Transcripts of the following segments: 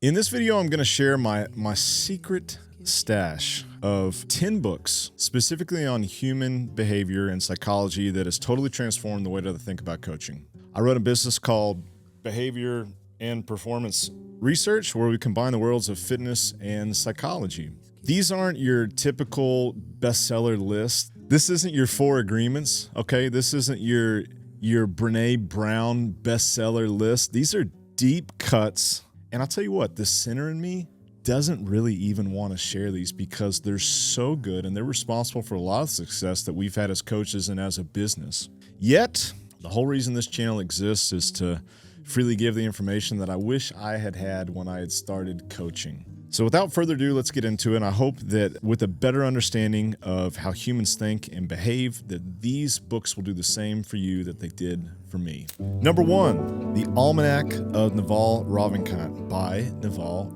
In this video, I'm going to share my secret stash of 10 books specifically on human behavior and psychology that has totally transformed the way that I think about coaching. I run a business called Behavior and Performance Research, where we combine the worlds of fitness and psychology. These aren't your typical bestseller list. This isn't your 4 agreements, okay? This isn't your Brené Brown bestseller list. These are deep cuts. And I'll tell you what, the sinner in me doesn't really even want to share these because they're so good and they're responsible for a lot of success that we've had as coaches and as a business. Yet, the whole reason this channel exists is to freely give the information that I wish I had had when I had started coaching. So without further ado, let's get into it. And I hope that with a better understanding of how humans think and behave, that these books will do the same for you that they did for me. Number 1, The Almanac of Naval by Naval.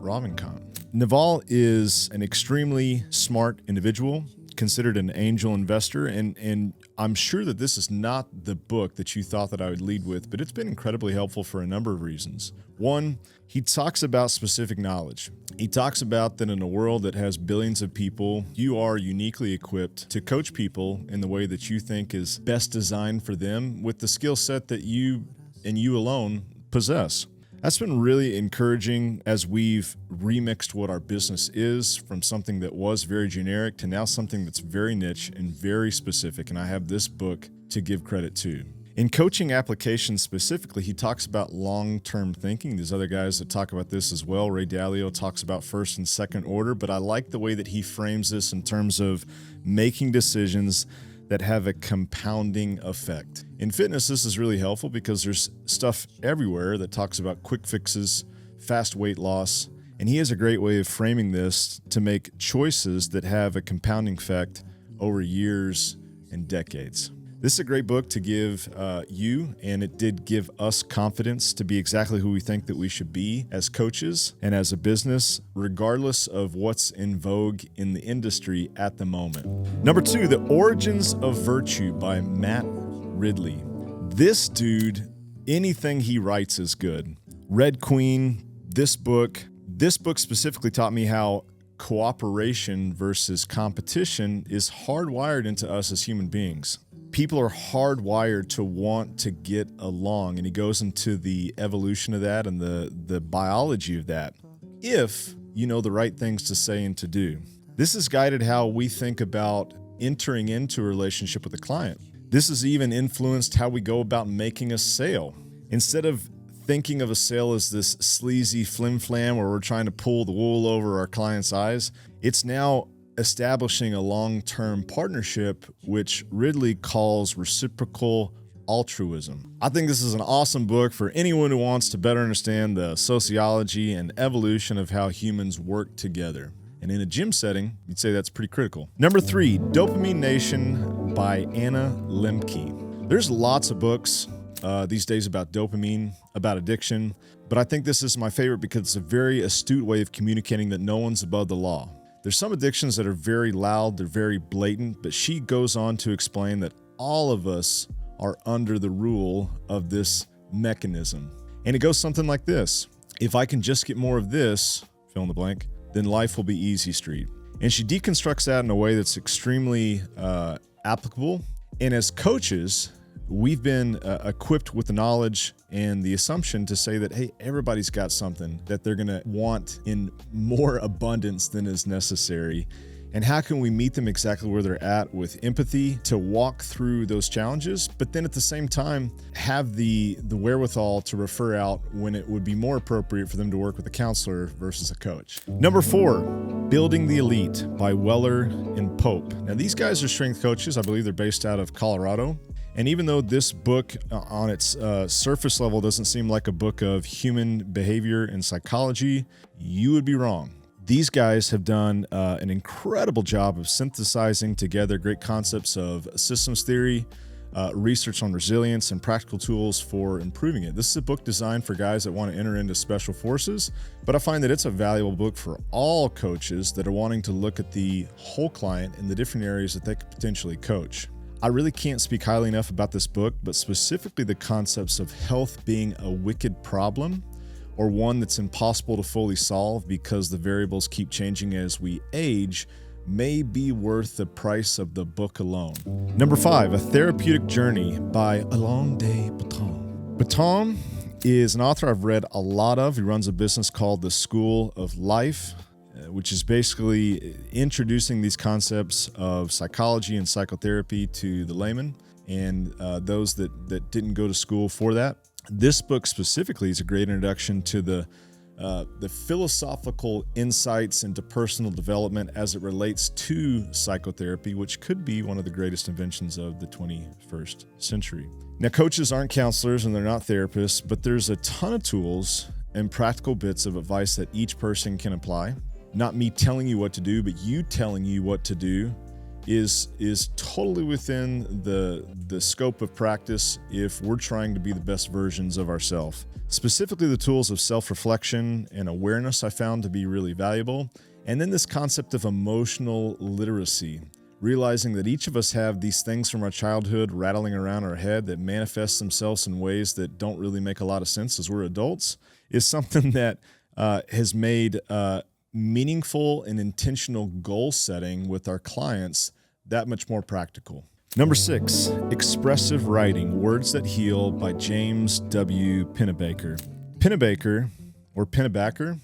Naval is an extremely smart individual, considered an angel investor, and I'm sure that this is not the book that you thought that I would lead with, but it's been incredibly helpful for a number of reasons. 1, he talks about specific knowledge. He talks about that in a world that has billions of people, you are uniquely equipped to coach people in the way that you think is best designed for them with the skill set that you and you alone possess. That's been really encouraging as we've remixed what our business is from something that was very generic to now something that's very niche and very specific, and I have this book to give credit to. In coaching applications specifically, he talks about long-term thinking. There's other guys that talk about this as well. Ray Dalio talks about first and second order, but I like the way that he frames this in terms of making decisions that have a compounding effect. In fitness, this is really helpful because there's stuff everywhere that talks about quick fixes, fast weight loss, and he has a great way of framing this to make choices that have a compounding effect over years and decades. This is a great book to give you, and it did give us confidence to be exactly who we think that we should be as coaches and as a business, regardless of what's in vogue in the industry at the moment. Number 2, The Origins of Virtue by Matt Ridley. This dude, anything he writes is good. Red Queen, this book specifically taught me how cooperation versus competition is hardwired into us as human beings. People are hardwired to want to get along, and he goes into the evolution of that and the biology of that, if you know the right things to say and to do. This has guided how we think about entering into a relationship with a client. This has even influenced how we go about making a sale. Instead of thinking of a sale as this sleazy flim-flam where we're trying to pull the wool over our client's eyes, it's now establishing a long-term partnership, which Ridley calls reciprocal altruism. I think this is an awesome book for anyone who wants to better understand the sociology and evolution of how humans work together. And in a gym setting, you'd say that's pretty critical. Number 3, Dopamine Nation by Anna Lemke. There's lots of books these days about dopamine, about addiction, but I think this is my favorite because it's a very astute way of communicating that no one's above the law. There's some addictions that are very loud, they're very blatant, but she goes on to explain that all of us are under the rule of this mechanism. And it goes something like this: if I can just get more of this, fill in the blank, then life will be easy street. And she deconstructs that in a way that's extremely applicable. And as coaches, we've been equipped with the knowledge and the assumption to say that, hey, everybody's got something that they're going to want in more abundance than is necessary. And how can we meet them exactly where they're at with empathy to walk through those challenges, but then at the same time have the wherewithal to refer out when it would be more appropriate for them to work with a counselor versus a coach. Number 4, Building the Elite by Weller and Pope. Now, these guys are strength coaches. I believe they're based out of Colorado. And even though this book on its surface level doesn't seem like a book of human behavior and psychology, you would be wrong. These guys have done an incredible job of synthesizing together great concepts of systems theory, research on resilience, and practical tools for improving it. This is a book designed for guys that want to enter into special forces, but I find that it's a valuable book for all coaches that are wanting to look at the whole client in the different areas that they could potentially coach. I really can't speak highly enough about this book, but specifically the concepts of health being a wicked problem. or one that's impossible to fully solve because the variables keep changing as we age, may be worth the price of the book alone. Number 5, A Therapeutic Journey by Alain de Botton. Botton is an author I've read a lot of. He runs a business called The School of Life, which is basically introducing these concepts of psychology and psychotherapy to the layman and those that didn't go to school for that. This book specifically is a great introduction to the philosophical insights into personal development as it relates to psychotherapy, which could be one of the greatest inventions of the 21st century. Now, coaches aren't counselors and they're not therapists, but there's a ton of tools and practical bits of advice that each person can apply. Not me telling you what to do, but you telling you what to do is totally within the scope of practice if we're trying to be the best versions of ourselves. Specifically, the tools of self-reflection and awareness I found to be really valuable. And then this concept of emotional literacy, realizing that each of us have these things from our childhood rattling around our head that manifest themselves in ways that don't really make a lot of sense as we're adults, is something that has made meaningful and intentional goal setting with our clients that much more practical. Number 6, Expressive Writing, Words That Heal by James W. Pennebaker. Pennebaker, or Pennebaker,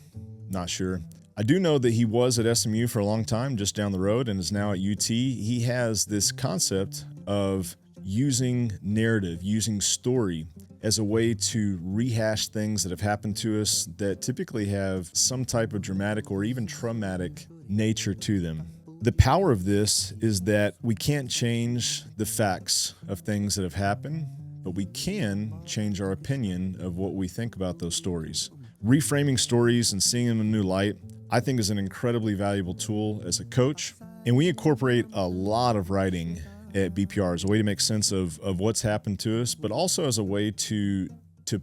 not sure. I do know that he was at SMU for a long time, just down the road, and is now at UT. He has this concept of using narrative, using story as a way to rehash things that have happened to us that typically have some type of dramatic or even traumatic nature to them. The power of this is that we can't change the facts of things that have happened, but we can change our opinion of what we think about those stories. Reframing stories and seeing them in a new light, I think, is an incredibly valuable tool as a coach. And we incorporate a lot of writing at BPR as a way to make sense of what's happened to us, but also as a way to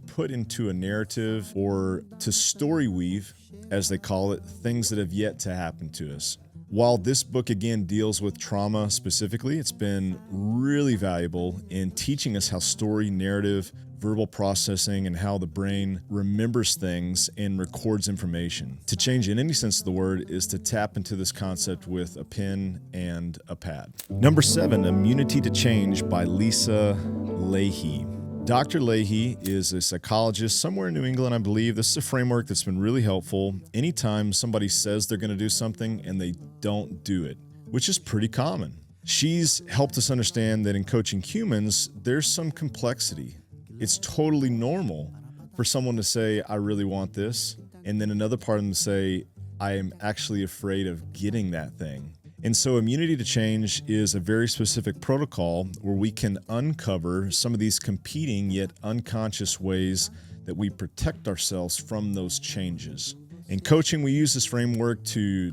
put into a narrative or to story weave, as they call it, things that have yet to happen to us. While this book, again, deals with trauma specifically, it's been really valuable in teaching us how story, narrative, verbal processing, and how the brain remembers things and records information. To change in any sense of the word is to tap into this concept with a pen and a pad. Number 7, Immunity to Change by Lisa Lahey. Dr. Lahey is a psychologist somewhere in New England, I believe. This is a framework that's been really helpful anytime somebody says they're going to do something and they don't do it, which is pretty common. She's helped us understand that in coaching humans, there's some complexity. It's totally normal for someone to say, I really want this, and then another part of them to say, I am actually afraid of getting that thing. And so Immunity to Change is a very specific protocol where we can uncover some of these competing yet unconscious ways that we protect ourselves from those changes. In coaching, we use this framework to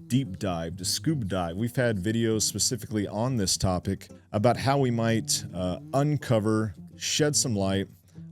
deep dive, to scuba dive. We've had videos specifically on this topic about how we might uncover, shed some light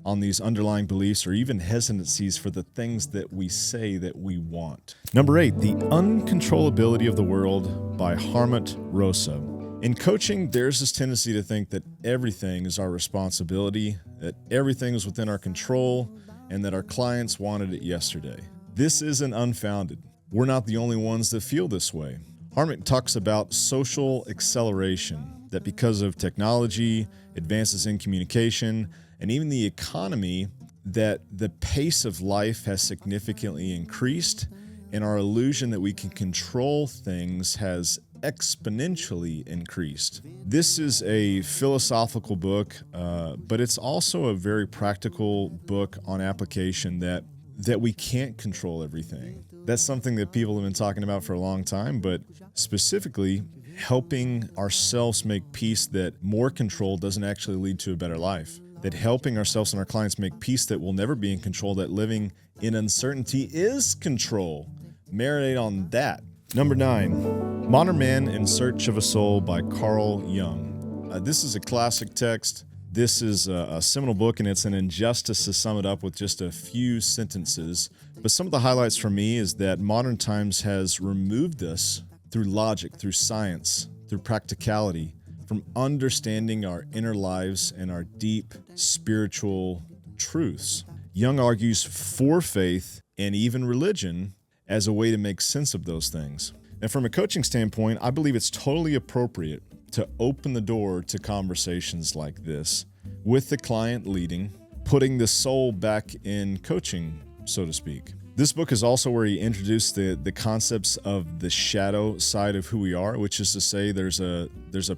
on these underlying beliefs or even hesitancies for the things that we say that we want. Number 8, The Uncontrollability of the World by Harmit Rosa. In coaching, there's this tendency to think that everything is our responsibility, that everything is within our control, and that our clients wanted it yesterday. This isn't unfounded. We're not the only ones that feel this way. Harmit talks about social acceleration, that because of technology, advances in communication, and even the economy, that the pace of life has significantly increased, and our illusion that we can control things has exponentially increased. This is a philosophical book, but it's also a very practical book on application that we can't control everything. That's something that people have been talking about for a long time, but specifically helping ourselves make peace that more control doesn't actually lead to a better life. That helping ourselves and our clients make peace that we'll never be in control, that living in uncertainty is control. Marinate on that. Number 9, Modern Man in Search of a Soul by Carl Jung. This is a classic text. This is a seminal book, and it's an injustice to sum it up with just a few sentences. But some of the highlights for me is that modern times has removed us through logic, through science, through practicality, from understanding our inner lives and our deep spiritual truths. Jung argues for faith and even religion as a way to make sense of those things. And from a coaching standpoint, I believe it's totally appropriate to open the door to conversations like this with the client leading, putting the soul back in coaching, so to speak. This book is also where he introduced the concepts of the shadow side of who we are, which is to say there's a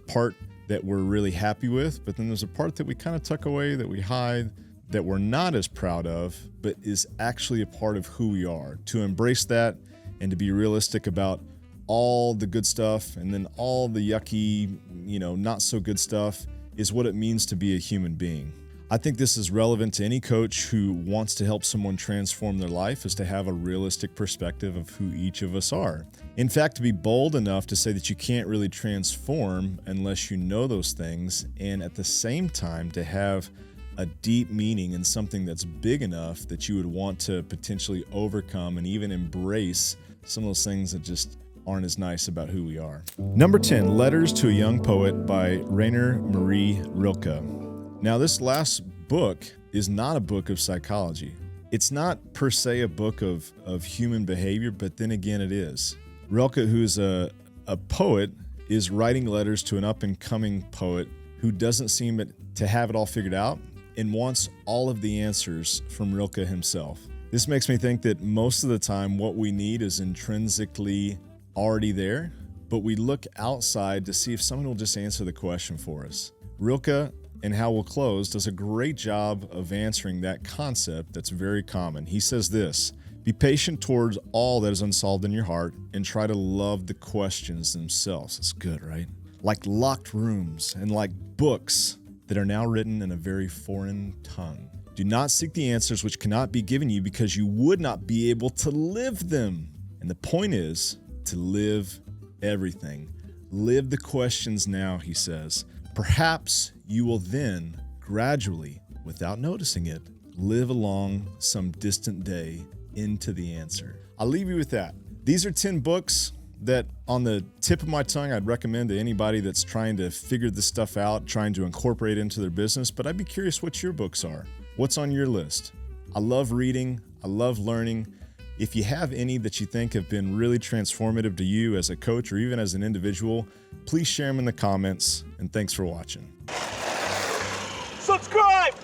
part that we're really happy with, but then there's a part that we kind of tuck away, that we hide, that we're not as proud of, but is actually a part of who we are. To embrace that and to be realistic about all the good stuff and then all the yucky, not so good stuff is what it means to be a human being. I think this is relevant to any coach who wants to help someone transform their life, is to have a realistic perspective of who each of us are. In fact, to be bold enough to say that you can't really transform unless you know those things, and at the same time to have a deep meaning in something that's big enough that you would want to potentially overcome and even embrace some of those things that just aren't as nice about who we are. Number 10, Letters to a Young Poet by Rainer Maria Rilke. Now, this last book is not a book of psychology. It's not per se a book of human behavior, but then again it is. Rilke, who's a poet, is writing letters to an up-and-coming poet who doesn't seem to have it all figured out and wants all of the answers from Rilke himself. This makes me think that most of the time what we need is intrinsically already there, but we look outside to see if someone will just answer the question for us. Rilke, and How We'll Close, does a great job of answering that concept that's very common. He says this: be patient towards all that is unsolved in your heart and try to love the questions themselves. It's good, right? Like locked rooms and like books that are now written in a very foreign tongue. Do not seek the answers which cannot be given you because you would not be able to live them. And the point is to live everything. Live the questions now, he says. Perhaps you will then gradually, without noticing it, live along some distant day into the answer. I'll leave you with that. These are 10 books that on the tip of my tongue I'd recommend to anybody that's trying to figure this stuff out, trying to incorporate it into their business, but I'd be curious what your books are. What's on your list? I love reading. I love learning. If you have any that you think have been really transformative to you as a coach or even as an individual, please share them in the comments, and thanks for watching. Subscribe!